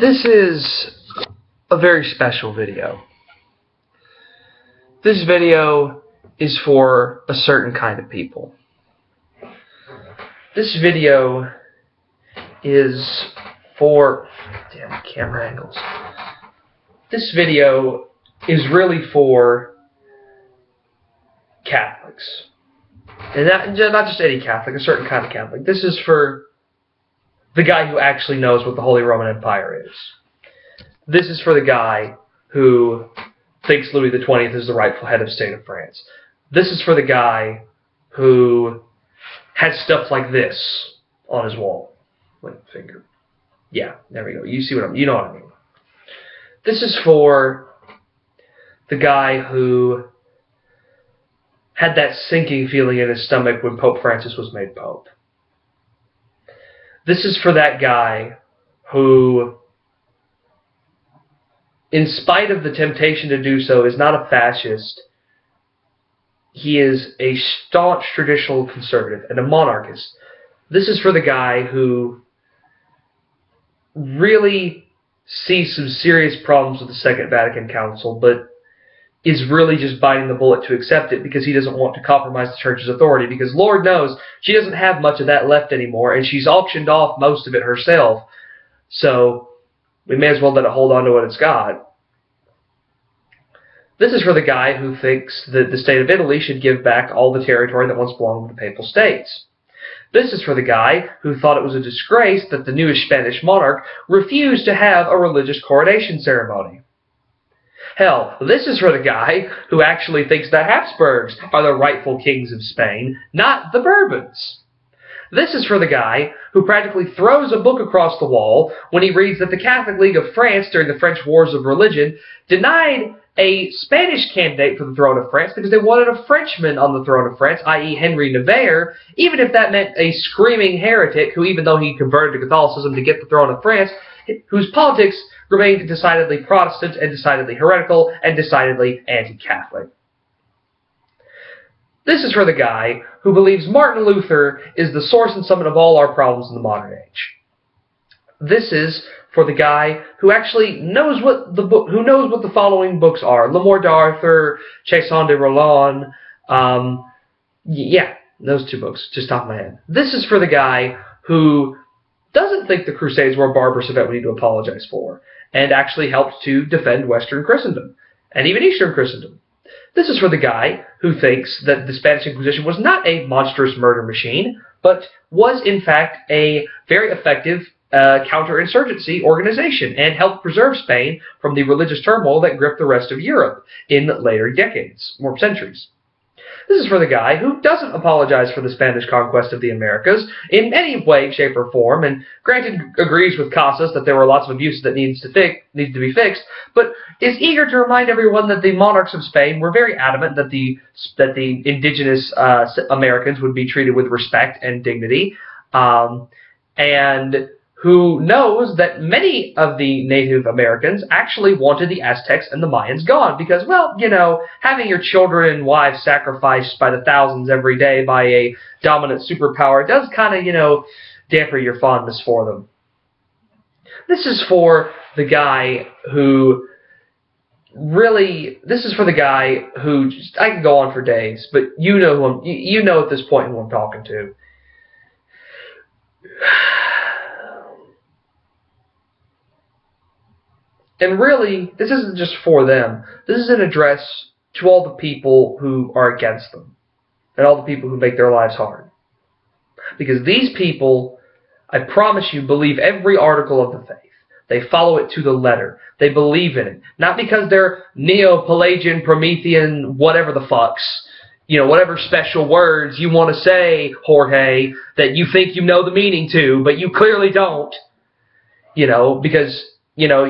This is a very special video. This video is for a certain kind of people. This video is for... damn camera angles. This video is really for Catholics. And not just any Catholic, a certain kind of Catholic. This is for the guy who actually knows what the Holy Roman Empire is. This is for the guy who thinks Louis the 20th is the rightful head of state of France. This is for the guy who has stuff like this on his wall. Wait, finger. Yeah, there we go. You see what you know what I mean. This is for the guy who had that sinking feeling in his stomach when Pope Francis was made Pope. This is for that guy who, in spite of the temptation to do so, is not a fascist. He is a staunch traditional conservative and a monarchist. This is for the guy who really sees some serious problems with the Second Vatican Council, but is really just biting the bullet to accept it because he doesn't want to compromise the Church's authority, because Lord knows she doesn't have much of that left anymore, and she's auctioned off most of it herself. So we may as well let it hold on to what it's got. This is for the guy who thinks that the state of Italy should give back all the territory that once belonged to the Papal States. This is for the guy who thought it was a disgrace that the newest Spanish monarch refused to have a religious coronation ceremony. Hell, this is for the guy who actually thinks the Habsburgs are the rightful kings of Spain, not the Bourbons. This is for the guy who practically throws a book across the wall when he reads that the Catholic League of France during the French Wars of Religion denied a Spanish candidate for the throne of France because they wanted a Frenchman on the throne of France, i.e. Henry Navarre, even if that meant a screaming heretic who, even though he converted to Catholicism to get the throne of France, whose politics remained decidedly Protestant and decidedly heretical and decidedly anti-Catholic. This is for the guy who believes Martin Luther is the source and summit of all our problems in the modern age. This is for the guy who actually knows what the following books are: Le Morte d'Arthur, Chasson de Roland, yeah, those two books, just off my head. This is for the guy who doesn't think the Crusades were a barbarous event we need to apologize for, and actually helped to defend Western Christendom, and even Eastern Christendom. This is for the guy who thinks that the Spanish Inquisition was not a monstrous murder machine, but was in fact a very effective counterinsurgency organization, and helped preserve Spain from the religious turmoil that gripped the rest of Europe in later decades, or centuries. This is for the guy who doesn't apologize for the Spanish conquest of the Americas in any way, shape, or form, and granted agrees with Casas that there were lots of abuses that needed to be fixed, but is eager to remind everyone that the monarchs of Spain were very adamant that the indigenous Americans would be treated with respect and dignity, and who knows that many of the Native Americans actually wanted the Aztecs and the Mayans gone because, well, you know, having your children and wives sacrificed by the thousands every day by a dominant superpower does kind of, you know, damper your fondness for them. This is for the guy who I can go on for days, but you know at this point who I'm talking to. And really, this isn't just for them. This is an address to all the people who are against them, and all the people who make their lives hard. Because these people, I promise you, believe every article of the faith. They follow it to the letter. They believe in it. Not because they're Neo-Pelagian, Promethean, whatever the fucks, you know, whatever special words you want to say, Jorge, that you think you know the meaning to, but you clearly don't. You know, because, you know,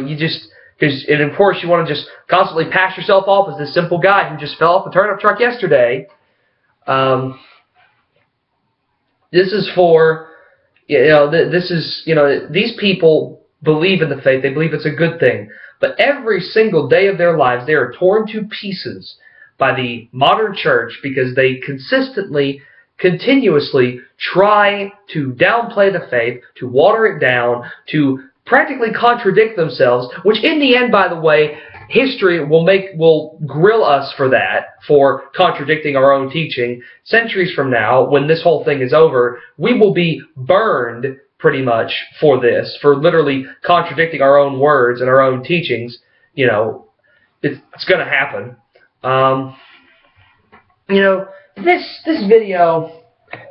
and of course you want to just constantly pass yourself off as this simple guy who just fell off a turnip truck yesterday. This is for, these people believe in the faith. They believe it's a good thing. But every single day of their lives, they are torn to pieces by the modern church because they continuously try to downplay the faith, to water it down, to practically contradict themselves, which in the end, by the way, history will grill us for that, for contradicting our own teaching. Centuries from now, when this whole thing is over, we will be burned pretty much for this, for literally contradicting our own words and our own teachings. You know, it's going to happen. You know, this video,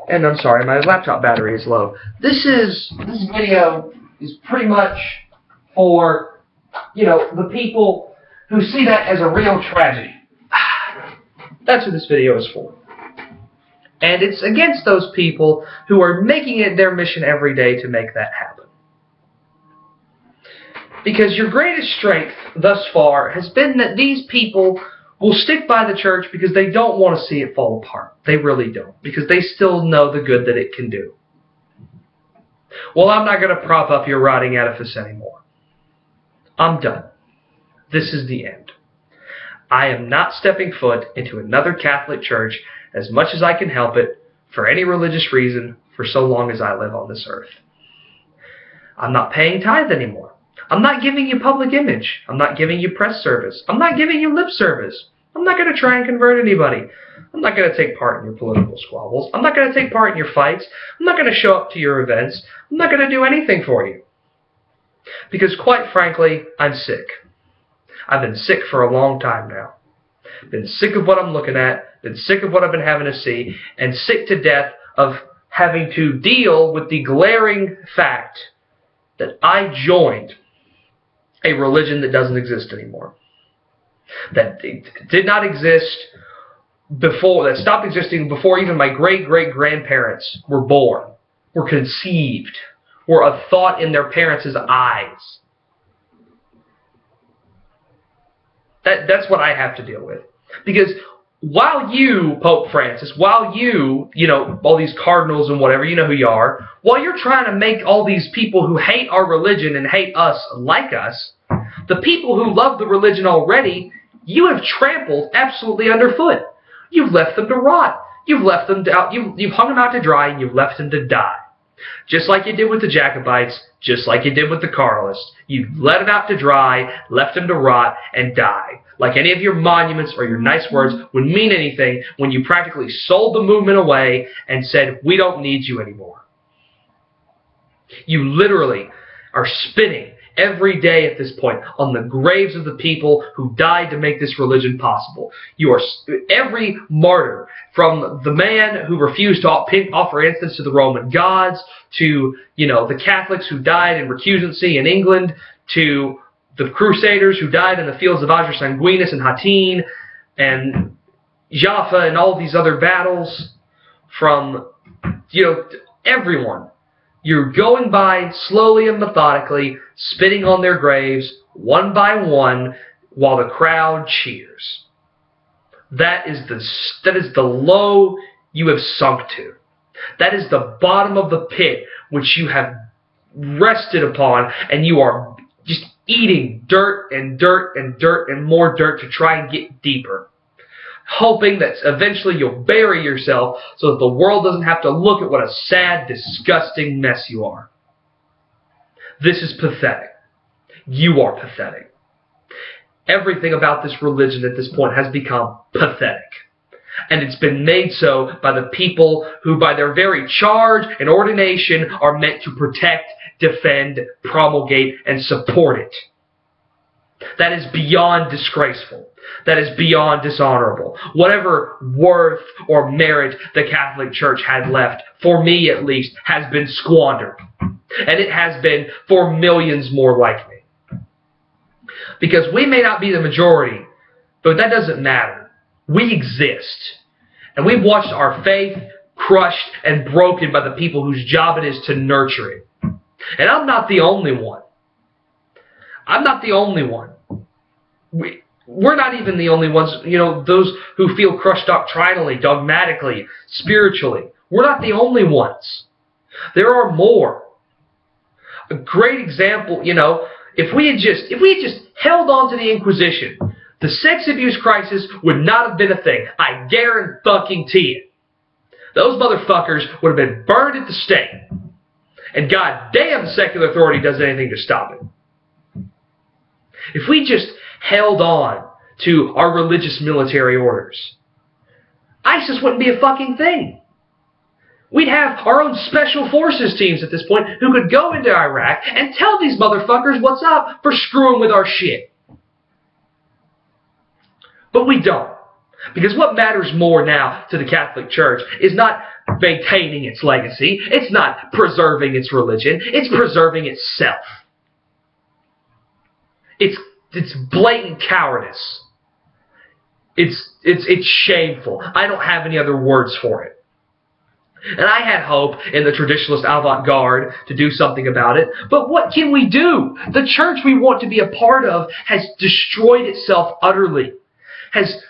and I'm sorry, my laptop battery is low. This video is pretty much for, you know, the people who see that as a real tragedy. That's what this video is for. And it's against those people who are making it their mission every day to make that happen. Because your greatest strength thus far has been that these people will stick by the church because they don't want to see it fall apart. They really don't. Because they still know the good that it can do. Well, I'm not going to prop up your rotting edifice anymore. I'm done. This is the end. I am not stepping foot into another Catholic church as much as I can help it, for any religious reason, for so long as I live on this earth. I'm not paying tithe anymore. I'm not giving you public image. I'm not giving you press service. I'm not giving you lip service. I'm not going to try and convert anybody. I'm not going to take part in your political squabbles. I'm not going to take part in your fights. I'm not going to show up to your events. I'm not going to do anything for you. Because quite frankly, I'm sick. I've been sick for a long time now. Been sick of what I'm looking at, been sick of what I've been having to see, and sick to death of having to deal with the glaring fact that I joined a religion that doesn't exist anymore. That it did not exist before, that stopped existing before even my great-great-grandparents were born, were conceived, were a thought in their parents' eyes. That's what I have to deal with. Because while you, Pope Francis, while you know, all these cardinals and whatever, you know who you are, while you're trying to make all these people who hate our religion and hate us like us, the people who love the religion already, you have trampled absolutely underfoot. You've left them to rot. You've left them out. You've hung them out to dry, and you've left them to die. Just like you did with the Jacobites, just like you did with the Carlists. You let them out to dry, left them to rot and die. Like any of your monuments or your nice words would mean anything when you practically sold the movement away and said, we don't need you anymore. You literally are spinning every day at this point on the graves of the people who died to make this religion possible. You are every martyr, from the man who refused to offer incense to the Roman gods, to, you know, the Catholics who died in recusancy in England, to the Crusaders who died in the fields of Ager Sanguinus and Hattin, and Jaffa and all these other battles, from, you know, everyone. You're going by slowly and methodically, spitting on their graves, one by one, while the crowd cheers. That is the low you have sunk to. That is the bottom of the pit which you have rested upon, and you are just eating dirt and dirt and dirt and more dirt to try and get deeper, hoping that eventually you'll bury yourself so that the world doesn't have to look at what a sad, disgusting mess you are. This is pathetic. You are pathetic. Everything about this religion at this point has become pathetic. And it's been made so by the people who, by their very charge and ordination, are meant to protect, defend, promulgate, and support it. That is beyond disgraceful. That is beyond dishonorable. Whatever worth or merit the Catholic Church had left, for me at least, has been squandered. And it has been for millions more like me. Because we may not be the majority, but that doesn't matter. We exist. And we've watched our faith crushed and broken by the people whose job it is to nurture it. And I'm not the only one. I'm not the only one. We're not even the only ones, you know, those who feel crushed doctrinally, dogmatically, spiritually. We're not the only ones. There are more. A great example, you know, if we had just held on to the Inquisition, the sex abuse crisis would not have been a thing. I guarantee it. Those motherfuckers would have been burned at the stake. And goddamn secular authority does anything to stop it. If we just held on to our religious military orders, ISIS wouldn't be a fucking thing. We'd have our own special forces teams at this point who could go into Iraq and tell these motherfuckers what's up for screwing with our shit. But we don't. Because what matters more now to the Catholic Church is not maintaining its legacy. It's not preserving its religion. It's preserving itself. It's blatant cowardice. It's shameful. I don't have any other words for it. And I had hope in the traditionalist avant-garde to do something about it. But what can we do? The church we want to be a part of has destroyed itself utterly. Has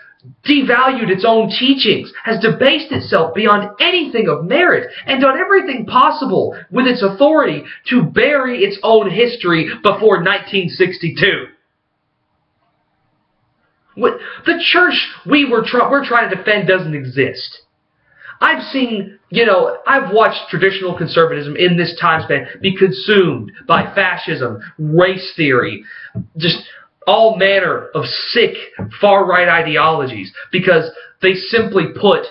devalued its own teachings, has debased itself beyond anything of merit, and done everything possible with its authority to bury its own history before 1962. The church we're trying to defend doesn't exist. I've seen, I've watched traditional conservatism in this time span be consumed by fascism, race theory, just all manner of sick far-right ideologies because they simply put,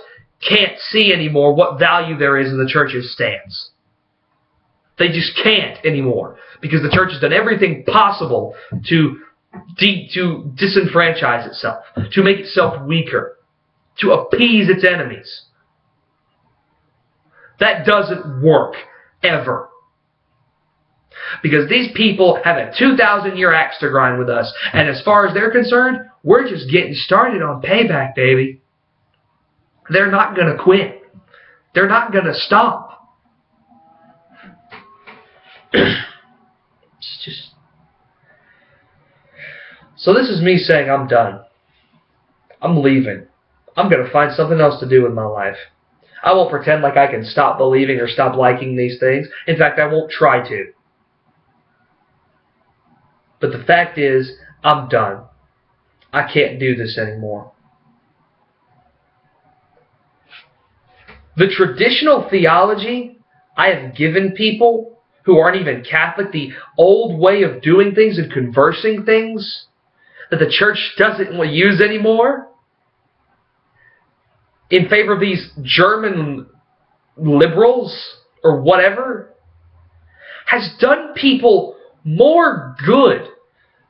can't see anymore what value there is in the church's stance. They just can't anymore because the church has done everything possible to disenfranchise itself, to make itself weaker, to appease its enemies. That doesn't work, ever. Because these people have a 2,000-year axe to grind with us, and as far as they're concerned, we're just getting started on payback, baby. They're not going to quit. They're not going to stop. It's just... So this is me saying I'm done. I'm leaving. I'm going to find something else to do with my life. I won't pretend like I can stop believing or stop liking these things. In fact, I won't try to. But the fact is, I'm done. I can't do this anymore. The traditional theology I have given people who aren't even Catholic, the old way of doing things and conversing things that the church doesn't want to use anymore, in favor of these German liberals or whatever, has done people more good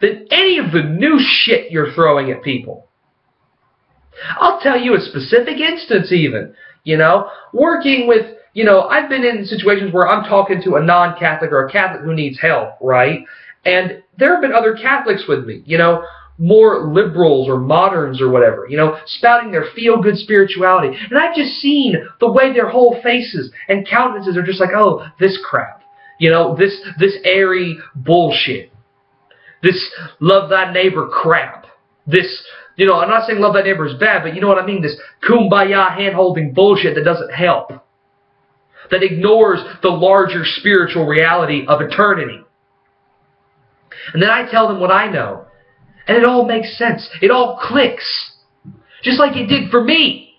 than any of the new shit you're throwing at people. I'll tell you a specific instance even. Working with, I've been in situations where I'm talking to a non-Catholic or a Catholic who needs help, right? And there have been other Catholics with me, more liberals or moderns or whatever, spouting their feel-good spirituality. And I've just seen the way their whole faces and countenances are just like, oh, this crap. This airy bullshit. This love thy neighbor crap. This, I'm not saying love thy neighbor is bad, but you know what I mean? This kumbaya hand-holding bullshit that doesn't help. That ignores the larger spiritual reality of eternity. And then I tell them what I know. And it all makes sense. It all clicks. Just like it did for me.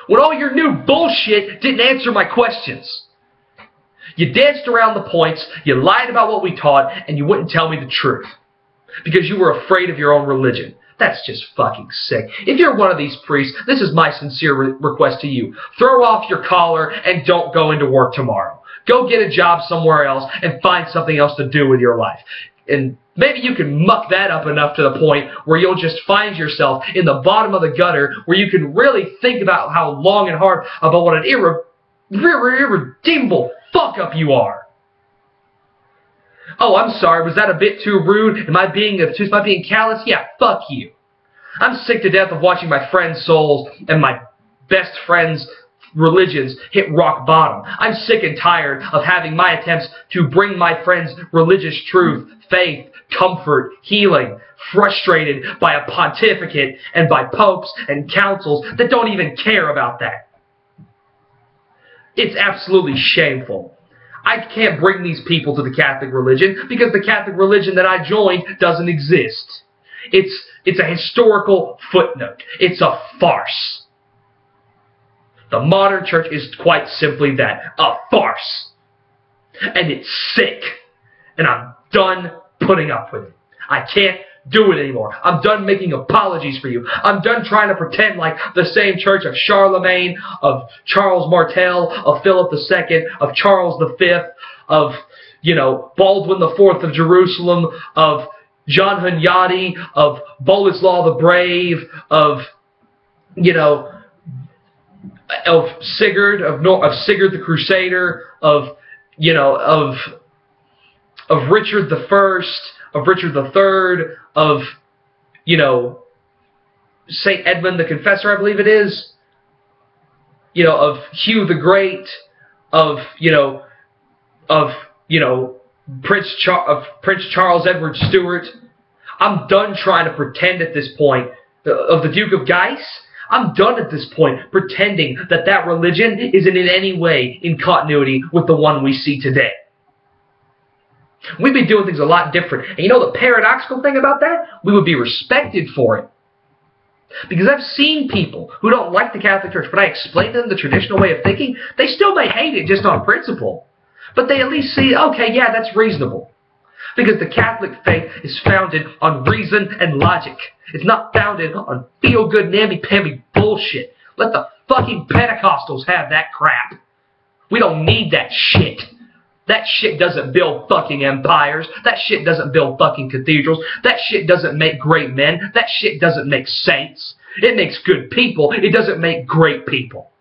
When all your new bullshit didn't answer my questions. You danced around the points, you lied about what we taught, and you wouldn't tell me the truth. Because you were afraid of your own religion. That's just fucking sick. If you're one of these priests, this is my sincere request to you. Throw off your collar and don't go into work tomorrow. Go get a job somewhere else and find something else to do with your life. And maybe you can muck that up enough to the point where you'll just find yourself in the bottom of the gutter where you can really think about how long and hard about what an irredeemable fuck-up you are. Oh, I'm sorry, was that a bit too rude? Am I being callous? Yeah, fuck you. I'm sick to death of watching my friends' souls and my best friends' religions hit rock bottom. I'm sick and tired of having my attempts to bring my friends religious truth, faith, comfort, healing, frustrated by a pontificate and by popes and councils that don't even care about that. It's absolutely shameful. I can't bring these people to the Catholic religion because the Catholic religion that I joined doesn't exist. It's a historical footnote. It's a farce. The modern church is quite simply that, a farce. And it's sick. And I'm done putting up with it. I can't do it anymore. I'm done making apologies for you. I'm done trying to pretend like the same church of Charlemagne, of Charles Martel, of Philip II, of Charles V, of, Baldwin IV of Jerusalem, of John Hunyadi, of Boleslaw the Brave, of Sigurd, of Sigurd the Crusader, of Richard I, of Richard III, of, St. Edmund the Confessor, I believe it is, of Hugh the Great, of Prince Charles Edward Stuart. I'm done trying to pretend at this point, of the Duke of Guise. I'm done at this point pretending that religion isn't in any way in continuity with the one we see today. We'd be doing things a lot different. And the paradoxical thing about that? We would be respected for it. Because I've seen people who don't like the Catholic Church, but I explain to them the traditional way of thinking, they still may hate it just on principle. But they at least see, okay, yeah, that's reasonable. Because the Catholic faith is founded on reason and logic. It's not founded on feel-good, namby-pamby bullshit. Let the fucking Pentecostals have that crap. We don't need that shit. That shit doesn't build fucking empires. That shit doesn't build fucking cathedrals. That shit doesn't make great men. That shit doesn't make saints. It makes good people. It doesn't make great people.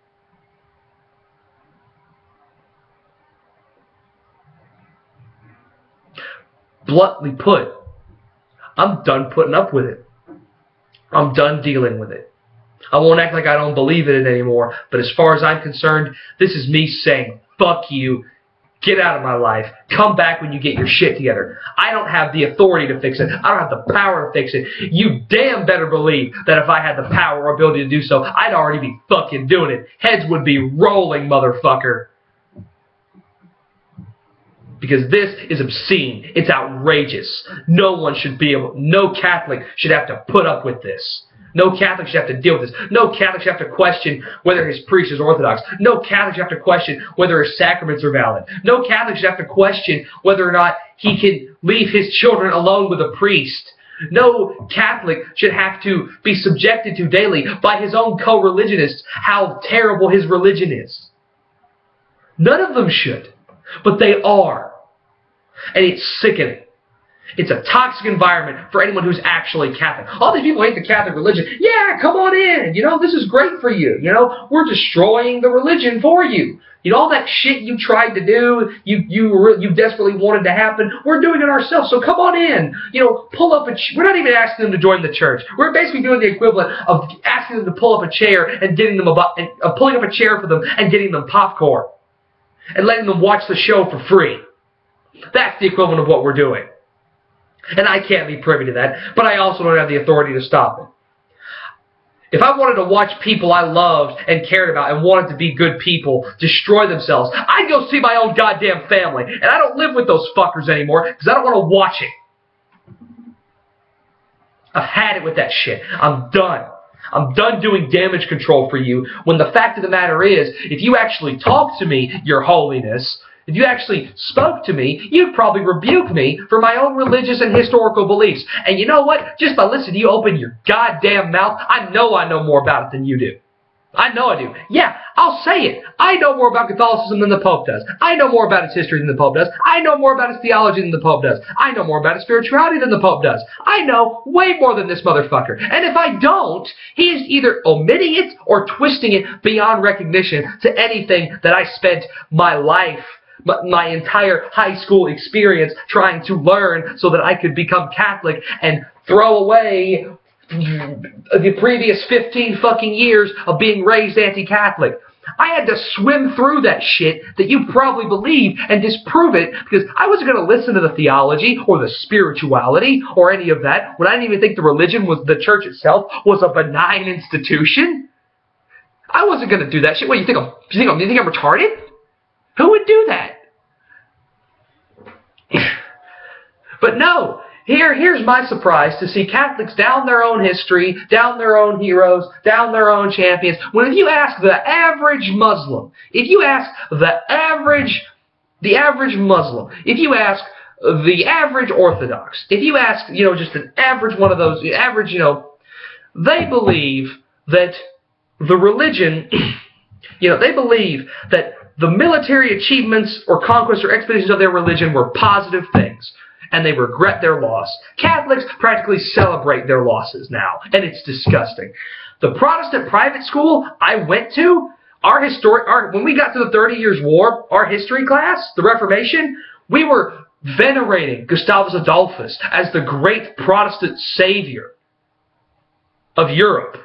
Bluntly put, I'm done putting up with it. I'm done dealing with it. I won't act like I don't believe in it anymore, but as far as I'm concerned, this is me saying, fuck you, get out of my life, come back when you get your shit together. I don't have the authority to fix it. I don't have the power to fix it. You damn better believe that if I had the power or ability to do so, I'd already be fucking doing it. Heads would be rolling, motherfucker. Because this is obscene. It's outrageous. No Catholic should have to put up with this. No Catholic should have to deal with this. No Catholic should have to question whether his priest is Orthodox. No Catholic should have to question whether his sacraments are valid. No Catholic should have to question whether or not he can leave his children alone with a priest. No Catholic should have to be subjected to daily by his own co-religionists how terrible his religion is. None of them should. But they are. And it's sickening. It's a toxic environment for anyone who's actually Catholic. All these people hate the Catholic religion. Yeah, come on in. This is great for you. We're destroying the religion for you. All that shit you tried to do, you desperately wanted to happen, we're doing it ourselves. So come on in. Pull up we're not even asking them to join the church. We're basically doing the equivalent of asking them to pull up a chair and getting them pulling up a chair for them and getting them popcorn. And letting them watch the show for free. That's the equivalent of what we're doing. And I can't be privy to that, but I also don't have the authority to stop it. If I wanted to watch people I loved and cared about and wanted to be good people destroy themselves, I'd go see my own goddamn family. And I don't live with those fuckers anymore because I don't want to watch it. I've had it with that shit. I'm done. I'm done doing damage control for you when the fact of the matter is, if you actually talk to me, Your Holiness, if you actually spoke to me, you'd probably rebuke me for my own religious and historical beliefs. And you know what? Just by listening to you open your goddamn mouth, I know more about it than you do. I know I do. Yeah, I'll say it. I know more about Catholicism than the Pope does. I know more about its history than the Pope does. I know more about its theology than the Pope does. I know more about its spirituality than the Pope does. I know way more than this motherfucker. And if I don't, he's either omitting it or twisting it beyond recognition to anything that I spent my life, my entire high school experience trying to learn so that I could become Catholic and throw away the previous 15 fucking years of being raised anti-Catholic. I had to swim through that shit that you probably believe and disprove it because I wasn't going to listen to the theology or the spirituality or any of that when I didn't even think the religion the church itself was a benign institution. I wasn't going to do that shit. What, you think I'm retarded? Who would do that? But no. Here's my surprise to see Catholics down their own history, down their own heroes, down their own champions. When if you ask the average Muslim, if you ask the average The average Muslim, if you ask the average Orthodox, if you ask, just an average one of those, average, they believe that the religion, they believe that the military achievements or conquests or expeditions of their religion were positive things, and they regret their loss. Catholics practically celebrate their losses now, and it's disgusting. The Protestant private school I went to, when we got to the 30 Years' War, our history class, the Reformation, we were venerating Gustavus Adolphus as the great Protestant savior of Europe.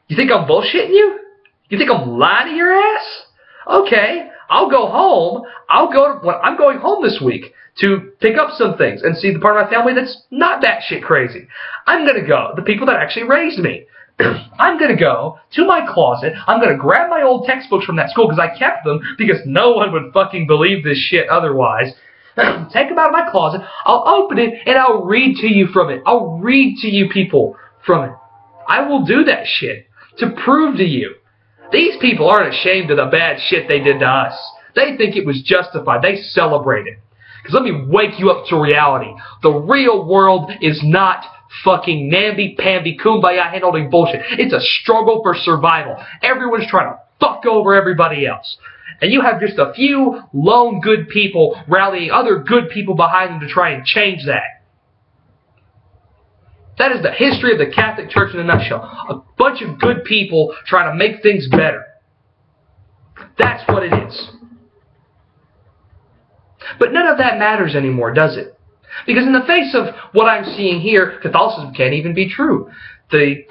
You think I'm bullshitting you? You think I'm lying to your ass? Okay, I'll go home. I'm going home this week to pick up some things and see the part of my family that's not that shit crazy. I'm going to go, the people that actually raised me. I'm going to go to my closet. I'm going to grab my old textbooks from that school because I kept them because no one would fucking believe this shit otherwise. Take them out of my closet. I'll open it and I'll read to you from it. I'll read to you people from it. I will do that shit to prove to you. These people aren't ashamed of the bad shit they did to us. They think it was justified. They celebrate it. Because let me wake you up to reality. The real world is not fucking namby-pamby, kumbaya, hand-holding bullshit. It's a struggle for survival. Everyone's trying to fuck over everybody else. And you have just a few lone good people rallying other good people behind them to try and change that. That is the history of the Catholic Church in a nutshell. A bunch of good people trying to make things better. That's what it is. But none of that matters anymore, does it? Because in the face of what I'm seeing here, Catholicism can't even be true. The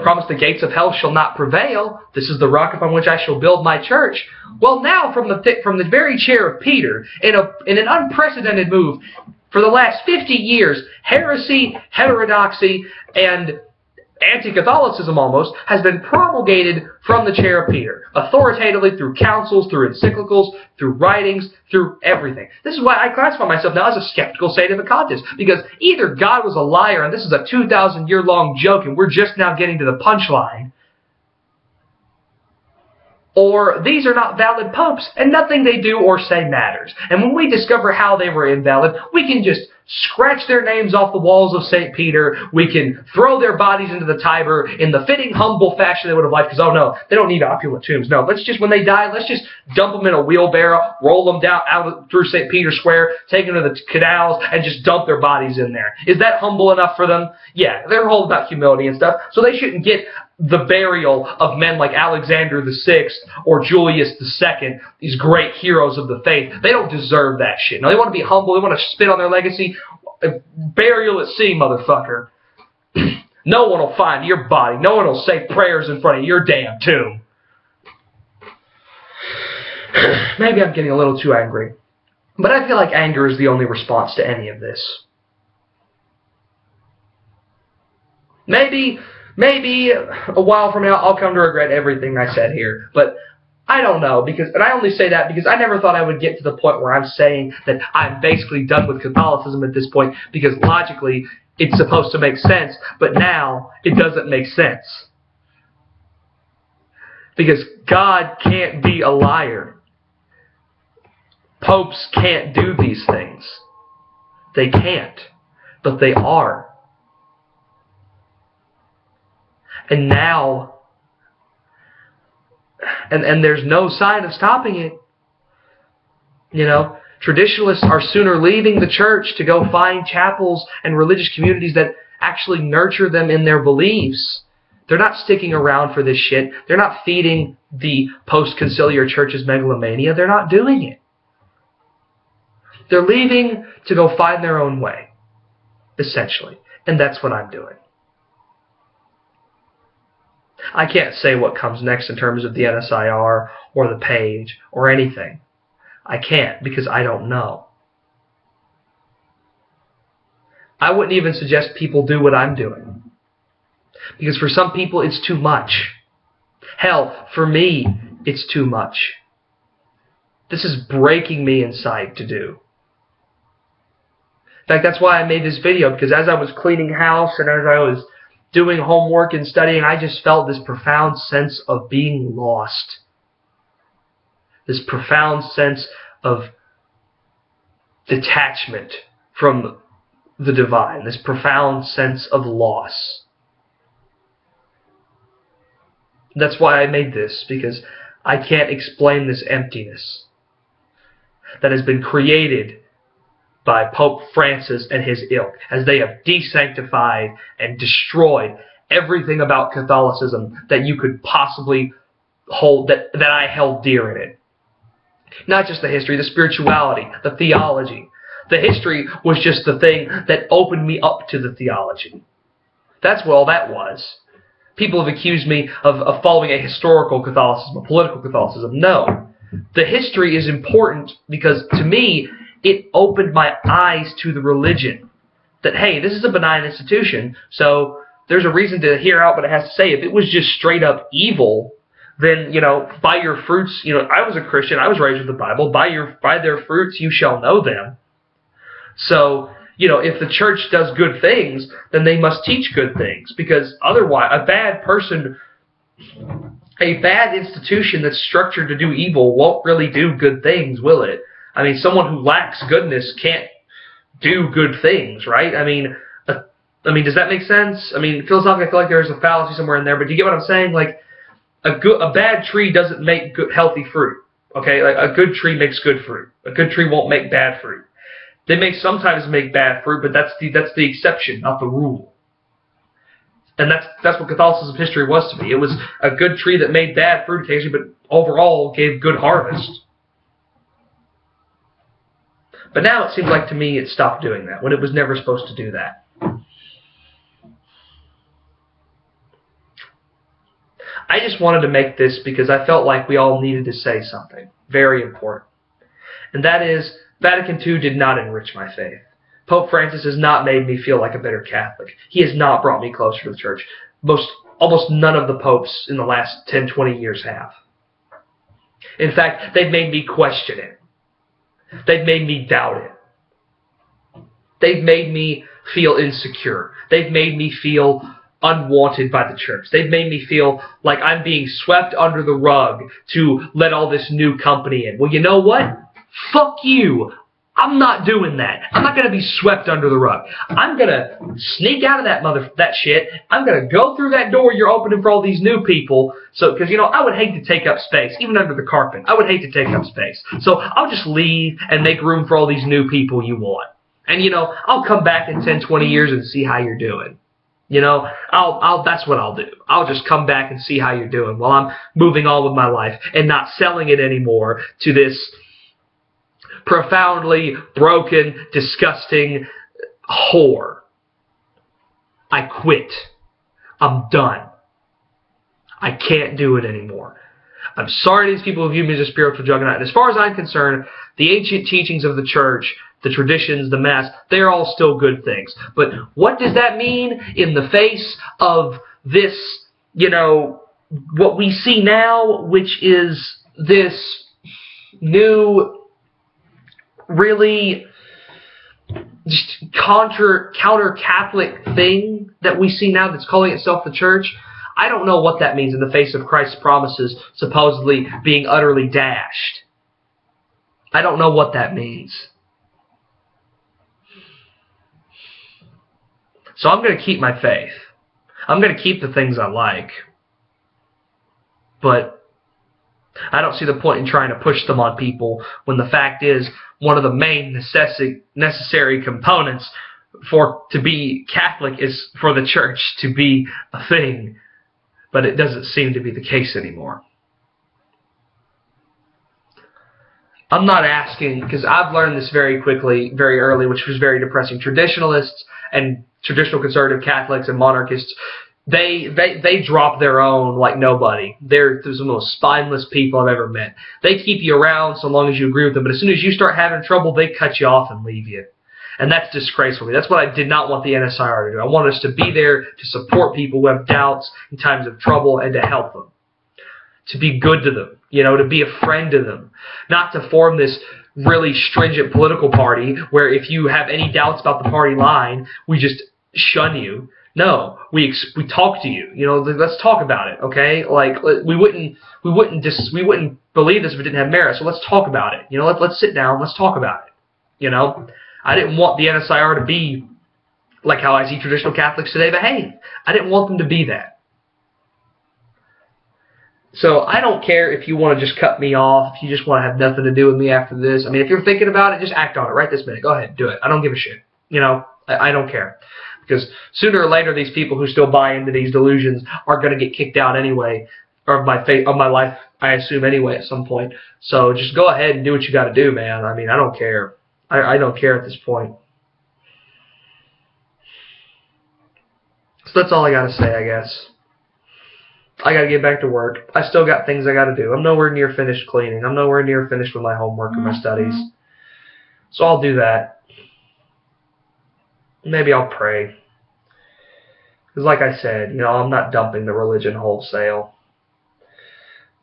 promise, the gates of hell shall not prevail. This is the rock upon which I shall build my church. Well, now from the very chair of Peter, in an unprecedented move, for the last 50 years, heresy, heterodoxy, and anti-Catholicism almost has been promulgated from the chair of Peter, authoritatively through councils, through encyclicals, through writings, through everything. This is why I classify myself now as a skeptical sedevacantist, because either God was a liar and this is a 2,000-year-long joke and we're just now getting to the punchline, or these are not valid popes and nothing they do or say matters. And when we discover how they were invalid, we can just scratch their names off the walls of St. Peter. We can throw their bodies into the Tiber in the fitting, humble fashion they would have liked. Because, oh no, they don't need opulent tombs. No, when they die, let's just dump them in a wheelbarrow, roll them down out through St. Peter's Square, take them to the canals, and just dump their bodies in there. Is that humble enough for them? Yeah, they're all about humility and stuff. So they shouldn't get the burial of men like Alexander VI or Julius II, these great heroes of the faith. They don't deserve that shit. No, they want to be humble. They want to spit on their legacy. Burial at sea, motherfucker. No one will find your body. No one will say prayers in front of your damn tomb. Maybe I'm getting a little too angry. But I feel like anger is the only response to any of this. Maybe a while from now I'll come to regret everything I said here. But I don't know, and I only say that because I never thought I would get to the point where I'm saying that I'm basically done with Catholicism at this point, because logically it's supposed to make sense, but now it doesn't make sense. Because God can't be a liar. Popes can't do these things. They can't, but they are. And now, and there's no sign of stopping it. Traditionalists are sooner leaving the church to go find chapels and religious communities that actually nurture them in their beliefs. They're not sticking around for this shit. They're not feeding the post-conciliar church's megalomania. They're not doing it. They're leaving to go find their own way, essentially. And that's what I'm doing. I can't say what comes next in terms of the NSIR or the page or anything. I can't, because I don't know. I wouldn't even suggest people do what I'm doing, because for some people it's too much. Hell, for me, it's too much. This is breaking me inside to do. In fact, that's why I made this video, because as I was cleaning house and as I was doing homework and studying, I just felt this profound sense of being lost. this profound sense of detachment from the divine, this profound sense of loss. That's why I made this, because I can't explain this emptiness that has been created by Pope Francis and his ilk, as they have desanctified and destroyed everything about Catholicism that you could possibly hold, that I held dear in it. Not just the history, the spirituality, the theology. The history was just the thing that opened me up to the theology. That's what all that was. People have accused me of following a historical Catholicism, a political Catholicism. No. The history is important because, to me, it opened my eyes to the religion. That, hey, this is a benign institution, so there's a reason to hear out what it has to say. If it was just straight up evil, then, by your fruits, I was a Christian, I was raised with the Bible, by their fruits you shall know them. So, if the church does good things, then they must teach good things, because otherwise, a bad institution that's structured to do evil won't really do good things, will it? I mean, someone who lacks goodness can't do good things, right? I mean, does that make sense? I mean, philosophically, I feel like there's a fallacy somewhere in there, but do you get what I'm saying? Like, a bad tree doesn't make good, healthy fruit. Okay, like a good tree makes good fruit. A good tree won't make bad fruit. They may sometimes make bad fruit, but that's the exception, not the rule. And that's what Catholicism history was to me. It was a good tree that made bad fruit occasionally, but overall gave good harvest. But now it seems like to me it stopped doing that, when it was never supposed to do that. I just wanted to make this because I felt like we all needed to say something very important. And that is, Vatican II did not enrich my faith. Pope Francis has not made me feel like a better Catholic. He has not brought me closer to the church. Almost none of the popes in the last 10, 20 years have. In fact, they've made me question it. They've made me doubt it. They've made me feel insecure. They've made me feel unwanted by the church. They've made me feel like I'm being swept under the rug to let all this new company in. Well, you know what? Fuck you. I'm not doing that. I'm not going to be swept under the rug. I'm going to sneak out of that shit. I'm going to go through that door you're opening for all these new people. So, because, I would hate to take up space, even under the carpet. I would hate to take up space. So I'll just leave and make room for all these new people you want. And, I'll come back in 10, 20 years and see how you're doing. That's what I'll do. I'll just come back and see how you're doing while I'm moving on with my life and not selling it anymore to this profoundly broken, disgusting whore. I quit. I'm done. I can't do it anymore. I'm sorry to these people who view me as a spiritual juggernaut. And as far as I'm concerned, the ancient teachings of the church, the traditions, the Mass, they're all still good things. But what does that mean in the face of this, what we see now, which is this new, really just counter-Catholic thing that we see now that's calling itself the church? I don't know what that means in the face of Christ's promises supposedly being utterly dashed. I don't know what that means. So I'm going to keep my faith. I'm going to keep the things I like. But I don't see the point in trying to push them on people when the fact is one of the main necessary components to be Catholic is for the church to be a thing. But it doesn't seem to be the case anymore. I'm not asking, because I've learned this very quickly, very early, which was very depressing. Traditionalists and traditional conservative Catholics and monarchists, they drop their own like nobody. They're some of the most spineless people I've ever met. They keep you around so long as you agree with them, but as soon as you start having trouble, they cut you off and leave you. And that's disgraceful. That's what I did not want the NSIR to do. I want us to be there to support people who have doubts in times of trouble and to help them. To be good to them. To be a friend to them. Not to form this really stringent political party where if you have any doubts about the party line, we just shun you. No, we talk to you. Let's talk about it, okay? Like we wouldn't believe this if it didn't have merit. So let's talk about it. Let's sit down. Let's talk about it. I didn't want the NSIR to be like how I see traditional Catholics today behave. I didn't want them to be that. So I don't care if you want to just cut me off, if you just want to have nothing to do with me after this. I mean, if you're thinking about it, just act on it right this minute. Go ahead, do it. I don't give a shit. I don't care. Because sooner or later, these people who still buy into these delusions are going to get kicked out anyway, or of my life, I assume anyway at some point. So just go ahead and do what you got to do, man. I mean, I don't care. I don't care at this point. So that's all I got to say, I guess. I got to get back to work. I still got things I got to do. I'm nowhere near finished cleaning. I'm nowhere near finished with my homework or my studies. So I'll do that. Maybe I'll pray. Because like I said, I'm not dumping the religion wholesale.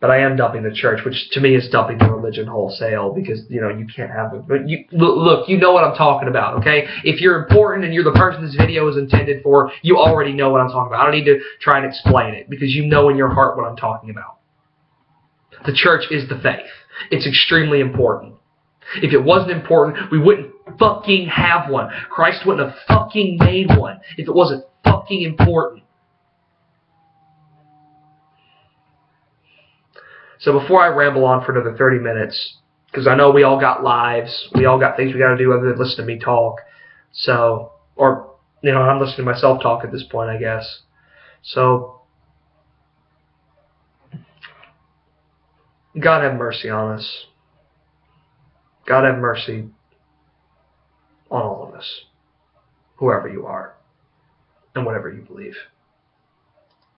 But I am dumping the church, which to me is dumping the religion wholesale, because, you can't have it. But look, you know what I'm talking about, okay? If you're important and you're the person this video is intended for, you already know what I'm talking about. I don't need to try and explain it, because you know in your heart what I'm talking about. The church is the faith. It's extremely important. If it wasn't important, we wouldn't fucking have one. Christ wouldn't have fucking made one if it wasn't fucking important. So before I ramble on for another 30 minutes, because I know we all got lives, we all got things we got to do other than listen to me talk. So, or, I'm listening to myself talk at this point, I guess. So, God have mercy on us. God have mercy on all of us, whoever you are, and whatever you believe.